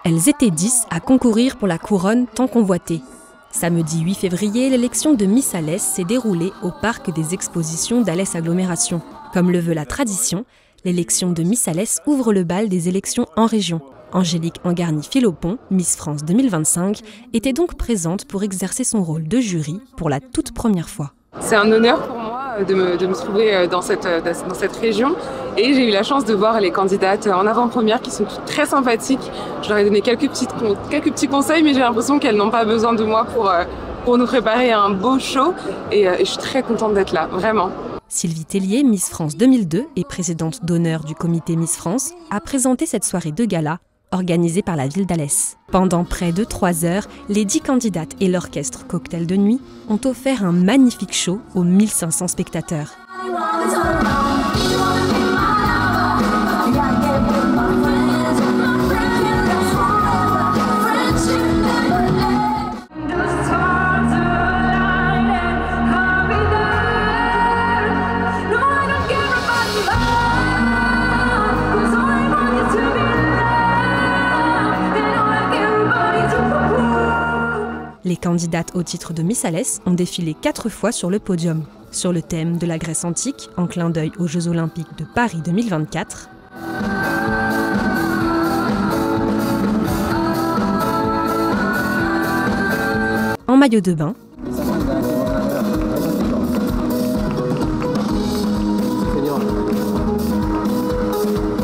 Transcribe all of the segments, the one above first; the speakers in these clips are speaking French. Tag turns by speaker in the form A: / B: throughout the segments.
A: Elles étaient 10 à concourir pour la couronne tant convoitée. Samedi 8 février, l'élection de Miss Alès s'est déroulée au parc des expositions d'Alès Agglomération. Comme le veut la tradition, l'élection de Miss Alès ouvre le bal des élections en région. Angélique Angarny-Philopon, Miss France 2025, était donc présente pour exercer son rôle de jury pour la toute première fois.
B: C'est un honneur pour moi de me trouver dans cette région et j'ai eu la chance de voir les candidates en avant-première qui sont toutes très sympathiques. Je leur ai donné quelques petits conseils, mais j'ai l'impression qu'elles n'ont pas besoin de moi pour nous préparer un beau show et je suis très contente d'être là, vraiment.
A: Sylvie Tellier, Miss France 2002 et présidente d'honneur du comité Miss France, a présenté cette soirée de gala organisée par la ville d'Alès. Pendant près de 3 heures, les 10 candidates et l'orchestre Cocktail de nuit ont offert un magnifique show aux 1500 spectateurs. Les candidates au titre de Miss Alès ont défilé 4 fois sur le podium, sur le thème de la Grèce antique, en clin d'œil aux Jeux Olympiques de Paris 2024, en maillot de bain,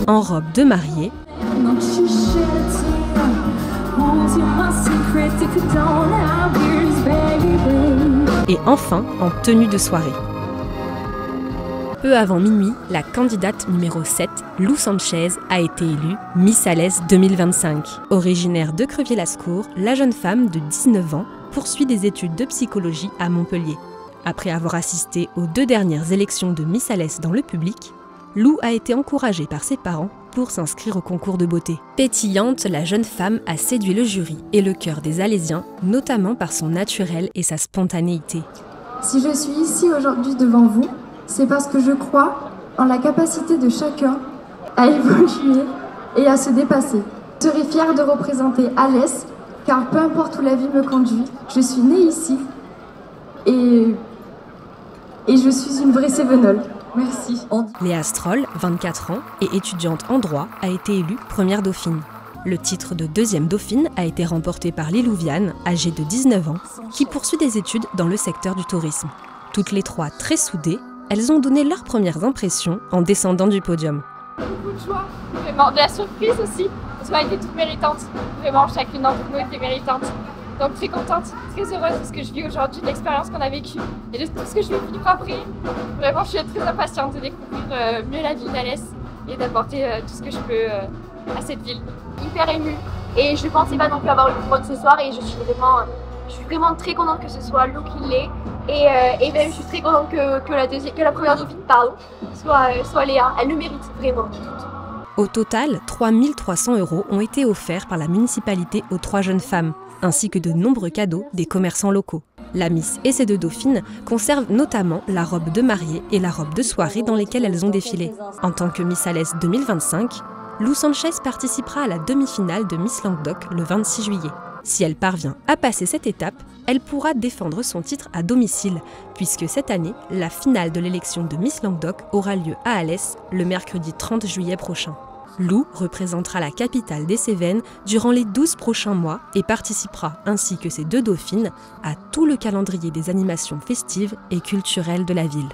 A: en robe de mariée, et enfin en tenue de soirée. Peu avant minuit, la candidate numéro 7, Lou Sanchez, a été élue Miss Alès 2025. Originaire de Crevier-Lascours, la jeune femme de 19 ans poursuit des études de psychologie à Montpellier. Après avoir assisté aux 2 dernières élections de Miss Alès dans le public, Lou a été encouragée par ses parents pour s'inscrire au concours de beauté. Pétillante, la jeune femme a séduit le jury et le cœur des Alésiens, notamment par son naturel et sa spontanéité.
C: Si je suis ici aujourd'hui devant vous, c'est parce que je crois en la capacité de chacun à évoluer et à se dépasser. Je serai fière de représenter Alès, car peu importe où la vie me conduit, je suis née ici et je suis une vraie Cévenole. Merci.
A: Léa Stroll, 24 ans et étudiante en droit, a été élue première dauphine. Le titre de deuxième dauphine a été remporté par Lilou Viane, âgée de 19 ans, qui poursuit des études dans le secteur du tourisme. Toutes les 3 très soudées, elles ont donné leurs premières impressions en descendant du podium.
D: Beaucoup de joie, vraiment de la surprise aussi. Elles ont été toutes méritantes. Vraiment, chacune d'entre nous était méritante. Donc très contente, très heureuse de ce que je vis aujourd'hui, de l'expérience qu'on a vécue et de tout ce que je vais vivre après. Vraiment, je suis très impatiente de découvrir mieux la ville d'Alès et d'apporter tout ce que je peux à cette ville.
E: Hyper émue et je ne pensais pas non plus avoir une couronne ce soir et je suis vraiment très contente que ce soit Lou qui l'ait et même je suis très contente que la première dauphine soit Léa. Elle le mérite vraiment.
A: Au total, 3 300 € ont été offerts par la municipalité aux 3 jeunes femmes, ainsi que de nombreux cadeaux des commerçants locaux. La Miss et ses 2 dauphines conservent notamment la robe de mariée et la robe de soirée dans lesquelles elles ont défilé. En tant que Miss Alès 2025, Lou Sanchez participera à la demi-finale de Miss Languedoc le 26 juillet. Si elle parvient à passer cette étape, elle pourra défendre son titre à domicile, puisque cette année, la finale de l'élection de Miss Languedoc aura lieu à Alès le mercredi 30 juillet prochain. Lou représentera la capitale des Cévennes durant les 12 prochains mois et participera, ainsi que ses 2 dauphines, à tout le calendrier des animations festives et culturelles de la ville.